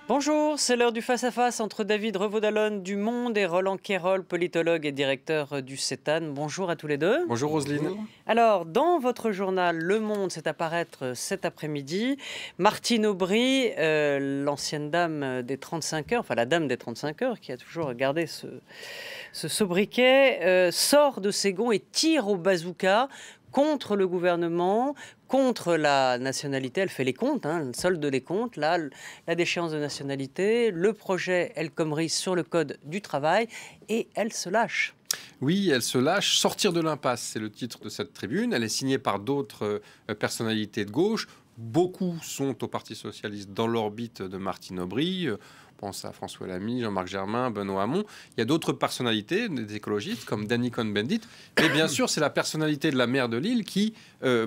Bonjour, c'est l'heure du face-à-face entre David Revaud-Dallon du Monde et Roland Quérol, politologue et directeur du CETAN. Bonjour à tous les deux. Bonjour Roselyne. Bonjour. Alors, dans votre journal Le Monde, c'est à paraître cet après-midi, Martine Aubry, l'ancienne dame des 35 heures, enfin la dame des 35 heures, qui a toujours gardé ce sobriquet, sort de ses gonds et tire au bazooka contre le gouvernement, contre la nationalité. Elle fait les comptes, elle solde les comptes, là, la déchéance de nationalité, le projet El Khomri sur le code du travail, et elle se lâche. Oui, elle se lâche. Sortir de l'impasse, c'est le titre de cette tribune. Elle est signée par d'autres personnalités de gauche. Beaucoup sont au Parti socialiste dans l'orbite de Martine Aubry. On pense à François Lamy, Jean-Marc Germain, Benoît Hamon. Il y a d'autres personnalités, des écologistes, comme Danny Cohn-Bendit. Mais bien sûr, c'est la personnalité de la maire de Lille qui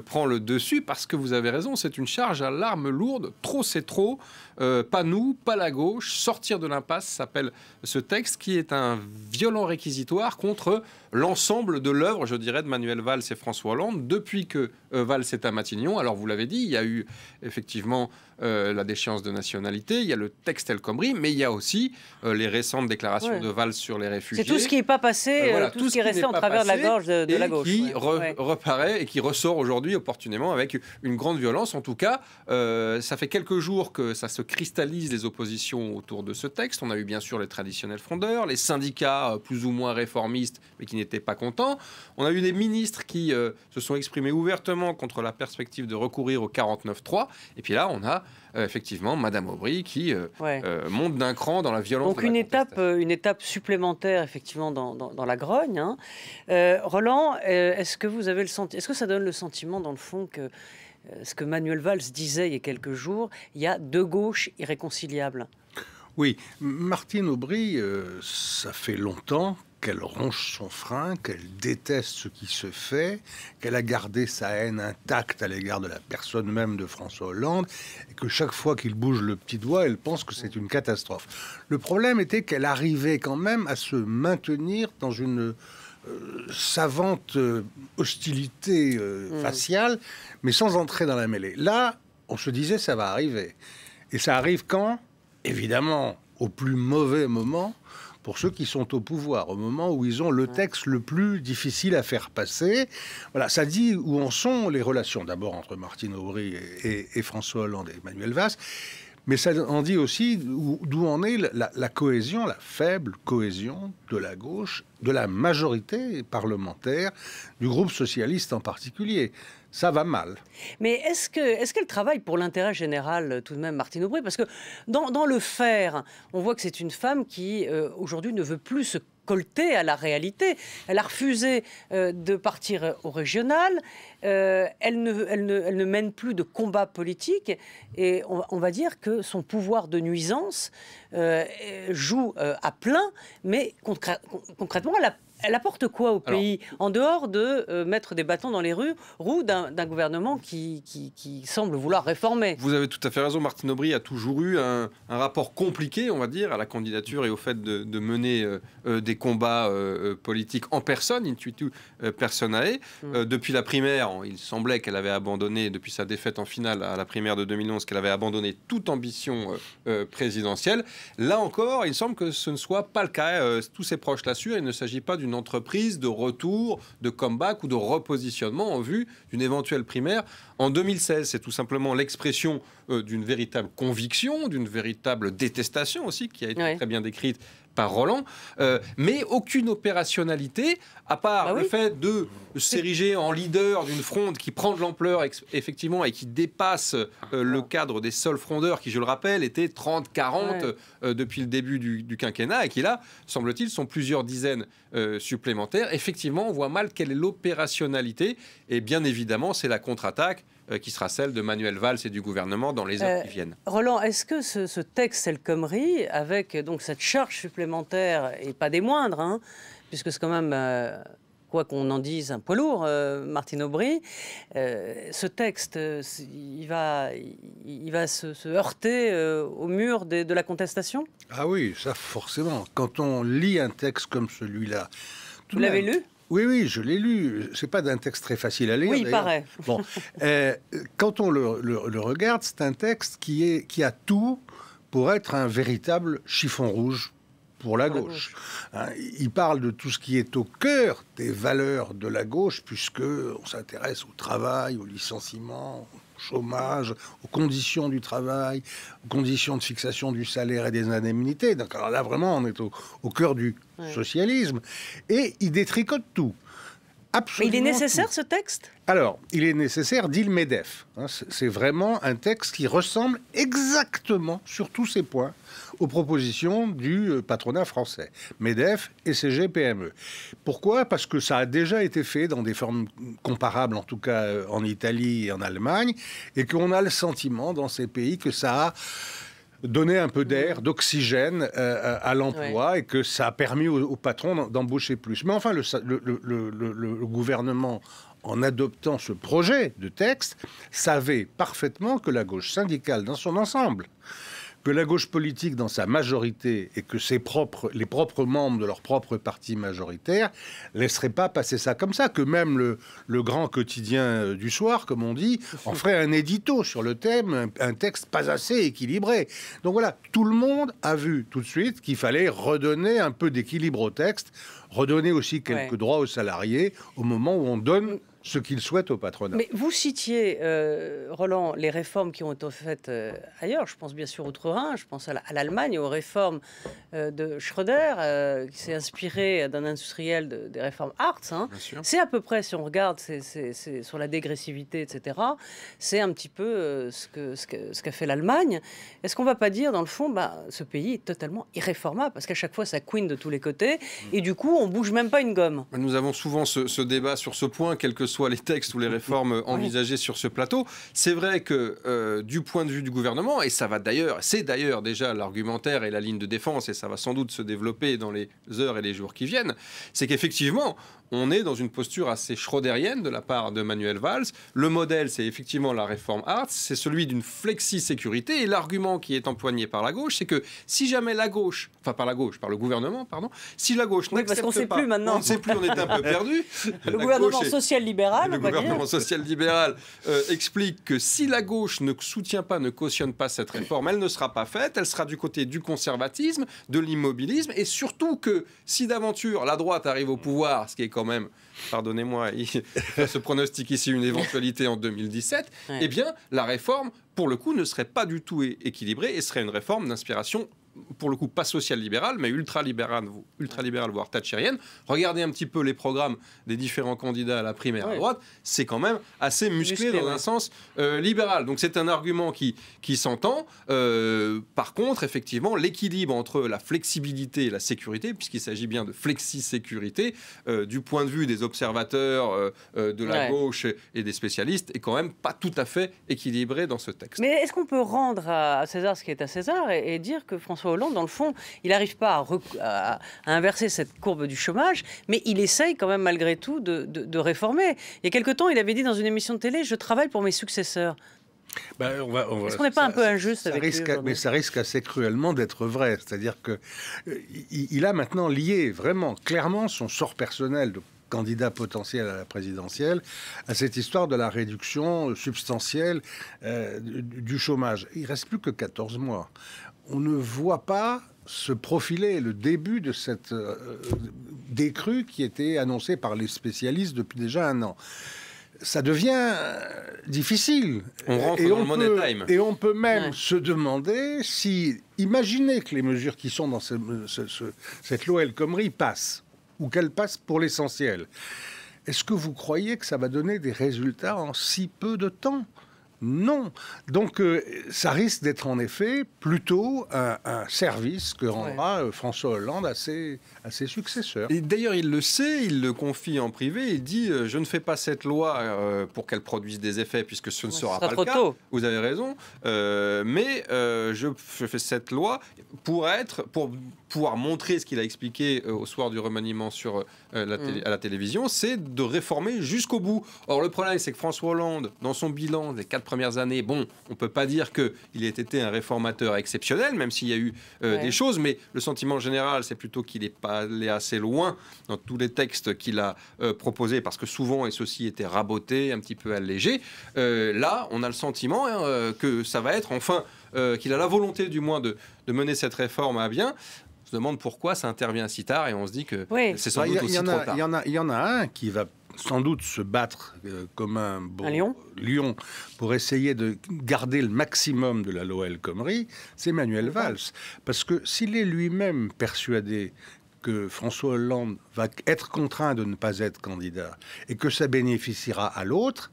prend le dessus, parce que vous avez raison, c'est une charge à l'arme lourde. Trop, c'est trop. Pas nous, pas la gauche. Sortir de l'impasse s'appelle ce texte, qui est un violent réquisitoire contre l'ensemble de l'œuvre, je dirais, de Manuel Valls et François Hollande depuis que Valls est à Matignon. Alors, vous l'avez dit, il y a eu effectivement la déchéance de nationalité, il y a le texte El Khomri, mais il y a aussi les récentes déclarations de Valls sur les réfugiés. C'est tout ce qui n'est pas passé, voilà, tout ce qui est resté en travers de la gorge de la gauche. Qui reparaît et qui ressort aujourd'hui opportunément avec une grande violence. En tout cas, ça fait quelques jours que ça se cristallise, les oppositions autour de ce texte. On a eu bien sûr les traditionnels frondeurs, les syndicats plus ou moins réformistes, mais qui n'étaient pas contents. On a eu des ministres qui se sont exprimés ouvertement contre la perspective de recourir au 49.3. Et puis là, on a effectivement Madame Aubry qui monte d'un cran dans la violence. Donc de la une étape supplémentaire effectivement dans la grogne. Roland, est-ce que vous avez est-ce que ça donne le sentiment dans le fond que ce que Manuel Valls disait il y a quelques jours, il y a deux gauches irréconciliables? Oui, Martine Aubry, ça fait longtemps qu'elle ronge son frein, qu'elle déteste ce qui se fait, qu'elle a gardé sa haine intacte à l'égard de la personne même de François Hollande, et que chaque fois qu'il bouge le petit doigt, elle pense que c'est une catastrophe. Le problème était qu'elle arrivait quand même à se maintenir dans une savante hostilité faciale, mais sans entrer dans la mêlée. Là, on se disait, ça va arriver. Et ça arrive quand ? Évidemment, au plus mauvais moment, pour ceux qui sont au pouvoir, au moment où ils ont le texte le plus difficile à faire passer. Voilà, ça dit où en sont les relations, d'abord entre Martine Aubry et François Hollande et Manuel Valls, mais ça en dit aussi d'où en est la cohésion, la faible cohésion de la gauche, de la majorité parlementaire, du groupe socialiste en particulier. Ça va mal. Mais est-ce qu'elle travaille pour l'intérêt général, tout de même, Martine Aubry? Parce que dans le faire, on voit que c'est une femme qui, aujourd'hui, ne veut plus se colter à la réalité. Elle a refusé de partir au régional. Elle ne mène plus de combat politique. Et on va dire que son pouvoir de nuisance joue à plein. Mais concrètement, elle apporte quoi au pays, en dehors de mettre des bâtons dans les roues d'un gouvernement qui semble vouloir réformer? Vous avez tout à fait raison. Martine Aubry a toujours eu un rapport compliqué, on va dire, à la candidature et au fait de mener des combats politiques en personne, intuitu personae. Depuis la primaire, il semblait qu'elle avait abandonné, depuis sa défaite en finale à la primaire de 2011, qu'elle avait abandonné toute ambition présidentielle. Là encore, il semble que ce ne soit pas le cas. Tous ses proches l'assurent. Il ne s'agit pas d'une entreprise de retour, de comeback ou de repositionnement en vue d'une éventuelle primaire en 2016. C'est tout simplement l'expression d'une véritable conviction, d'une véritable détestation aussi, qui a été très bien décrite par Roland, mais aucune opérationnalité, à part le fait de s'ériger en leader d'une fronde qui prend de l'ampleur, effectivement, et qui dépasse le cadre des seuls frondeurs, qui, je le rappelle, étaient 30-40 depuis le début du quinquennat, et qui, là, semble-t-il, sont plusieurs dizaines supplémentaires. Effectivement, on voit mal quelle est l'opérationnalité, et bien évidemment, c'est la contre-attaque qui sera celle de Manuel Valls et du gouvernement dans les heures qui viennent. Roland, est-ce que ce texte El Khomri, avec donc cette charge supplémentaire, et pas des moindres, puisque c'est quand même, quoi qu'on en dise, un poids lourd, Martine Aubry, ce texte, il va se heurter au mur de la contestation? Ah oui, ça forcément. Quand on lit un texte comme celui-là... Vous l'avez lu ? Oui, je l'ai lu. C'est pas d'un texte très facile à lire. Oui, il paraît. Bon, quand on le regarde, c'est un texte qui a tout pour être un véritable chiffon rouge pour la gauche. Hein, il parle de tout ce qui est au cœur des valeurs de la gauche, puisque on s'intéresse au travail, au licenciement, au chômage, aux conditions du travail, aux conditions de fixation du salaire et des indemnités. Donc alors là, vraiment, on est au cœur du socialisme. Et il détricote tout. Absolument. Mais il est nécessaire, tout. ce texte ? Alors, il est nécessaire, dit le MEDEF. Hein, c'est vraiment un texte qui ressemble exactement, sur tous ces points, aux propositions du patronat français, MEDEF et CGPME. Pourquoi ? Parce que ça a déjà été fait dans des formes comparables, en tout cas en Italie et en Allemagne, et qu'on a le sentiment dans ces pays que ça a donné un peu d'air, d'oxygène à l'emploi, et que ça a permis aux patrons d'embaucher plus. Mais enfin, le gouvernement, en adoptant ce projet de texte, savait parfaitement que la gauche syndicale dans son ensemble, que la gauche politique dans sa majorité et que les propres membres de leur propre parti majoritaire laisseraient pas passer ça comme ça, que même le grand quotidien du soir, comme on dit, en ferait un édito sur le thème, un texte pas assez équilibré. Donc voilà, tout le monde a vu tout de suite qu'il fallait redonner un peu d'équilibre au texte, redonner aussi quelques droits aux salariés au moment où on donne ce qu'ils souhaitent au patronat. Mais vous citiez, Roland, les réformes qui ont été faites ailleurs. Je pense bien sûr outre-Rhin, je pense à l'Allemagne, aux réformes de Schröder, qui s'est inspiré d'un industriel des réformes Hartz. Hein. C'est à peu près, si on regarde c'est sur la dégressivité, etc., c'est un petit peu ce qu'a fait l'Allemagne. Est-ce qu'on ne va pas dire, dans le fond, ce pays est totalement irréformable, parce qu'à chaque fois, ça couine de tous les côtés, et du coup, on ne bouge même pas une gomme. Nous avons souvent ce débat sur ce point, quel que soient les textes ou les réformes envisagées sur ce plateau. C'est vrai que du point de vue du gouvernement, et c'est d'ailleurs déjà l'argumentaire et la ligne de défense, et ça va sans doute se développer dans les heures et les jours qui viennent, c'est qu'effectivement, on est dans une posture assez schröderienne de la part de Manuel Valls. Le modèle, c'est effectivement la réforme Hartz, c'est celui d'une flexi-sécurité, et l'argument qui est empoigné par la gauche, c'est que si jamais la gauche, enfin par le gouvernement, pardon, si la gauche n'accepte parce qu'on pas, sait plus maintenant. on ne sait plus, on est un peu perdu. Le gouvernement social-libéral, le gouvernement social-libéral explique que si la gauche ne soutient pas, ne cautionne pas cette réforme, elle ne sera pas faite, elle sera du côté du conservatisme, de l'immobilisme, et surtout que si d'aventure la droite arrive au pouvoir, ce qui est quand même, pardonnez-moi, ce pronostic ici, une éventualité en 2017, eh bien la réforme, pour le coup, ne serait pas du tout équilibrée et serait une réforme d'inspiration, pour le coup, pas social-libérale, mais ultra-libérale, voire thatchérienne. Regardez un petit peu les programmes des différents candidats à la primaire à droite, c'est quand même assez musclé dans un sens libéral. Donc c'est un argument qui s'entend. Par contre, effectivement, l'équilibre entre la flexibilité et la sécurité, puisqu'il s'agit bien de flexi-sécurité, du point de vue des observateurs de la gauche et des spécialistes, est quand même pas tout à fait équilibré dans ce texte. Mais est-ce qu'on peut rendre à César ce qui est à César et dire que François Hollande, dans le fond, il n'arrive pas à inverser cette courbe du chômage, mais il essaye quand même malgré tout de réformer. Il y a quelque temps, il avait dit dans une émission de télé « Je travaille pour mes successeurs ». Est-ce qu'on n'est pas un peu injuste avec lui ? Mais ça risque assez cruellement d'être vrai. C'est-à-dire qu'il a maintenant lié vraiment, clairement, son sort personnel de candidat potentiel à la présidentielle à cette histoire de la réduction substantielle du chômage. Il ne reste plus que 14 mois. On ne voit pas se profiler le début de cette décrue qui était annoncée par les spécialistes depuis déjà un an. Ça devient difficile. On rentre dans le money time. Et on peut même se demander si, imaginez que les mesures qui sont dans cette loi El Khomri passent, ou qu'elles passent pour l'essentiel. Est-ce que vous croyez que ça va donner des résultats en si peu de temps ? Non. Donc, ça risque d'être en effet plutôt un service que rendra François Hollande à ses successeurs. Et d'ailleurs, il le sait, il le confie en privé, il dit « Je ne fais pas cette loi pour qu'elle produise des effets, puisque ce ne sera pas le cas. » Vous avez raison. Mais je fais cette loi pour pouvoir montrer ce qu'il a expliqué au soir du remaniement à la télévision, c'est de réformer jusqu'au bout. Or, le problème, c'est que François Hollande, dans son bilan des 4 premières années, on ne peut pas dire qu'il ait été un réformateur exceptionnel, même s'il y a eu des choses, mais le sentiment général, c'est plutôt qu'il n'est pas allé assez loin dans tous les textes qu'il a proposés, parce que souvent, et ceux-ci étaient rabotés, un petit peu allégés. Là, on a le sentiment que ça va être enfin qu'il a la volonté du moins de mener cette réforme à bien. On se demande pourquoi ça intervient si tard et on se dit que c'est sans doute aussi trop tard. Il y en a un qui va sans doute se battre comme un lion pour essayer de garder le maximum de la loi El Khomri, c'est Manuel Valls. Parce que s'il est lui-même persuadé que François Hollande va être contraint de ne pas être candidat et que ça bénéficiera à l'autre,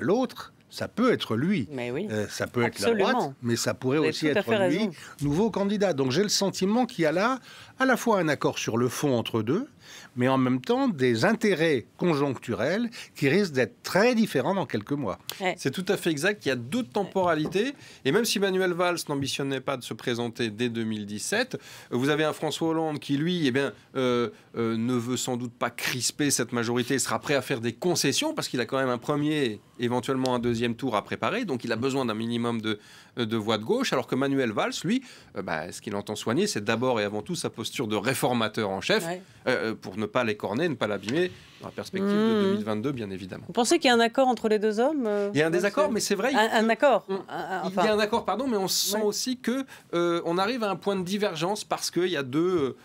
l'autre, ça peut être lui. Mais oui, ça peut être la droite, mais ça pourrait aussi être lui, nouveau candidat. Donc j'ai le sentiment qu'il y a là à la fois un accord sur le fond entre deux, mais en même temps des intérêts conjoncturels qui risquent d'être très différents dans quelques mois. C'est tout à fait exact. Il y a deux temporalités. Et même si Manuel Valls n'ambitionnait pas de se présenter dès 2017, vous avez un François Hollande qui, lui, ne veut sans doute pas crisper cette majorité. Il sera prêt à faire des concessions parce qu'il a quand même un premier, éventuellement un deuxième tour à préparer. Donc il a besoin d'un minimum de voix de gauche. Alors que Manuel Valls, lui, ce qu'il entend soigner, c'est d'abord et avant tout sa posture de réformateur en chef, pour ne pas l'écorner, ne pas l'abîmer, dans la perspective de 2022, bien évidemment. Vous pensez qu'il y a un accord entre les deux hommes Il y a un désaccord, mais c'est vrai. Un accord Il y a un accord, pardon, mais on sent aussi que on arrive à un point de divergence parce qu'il y a deux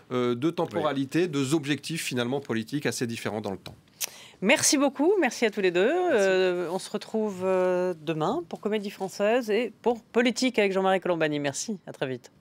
temporalités, deux objectifs finalement politiques assez différents dans le temps. Merci beaucoup, merci à tous les deux. On se retrouve demain pour Comédie Française et pour Politique avec Jean-Marie Colombani. Merci, à très vite.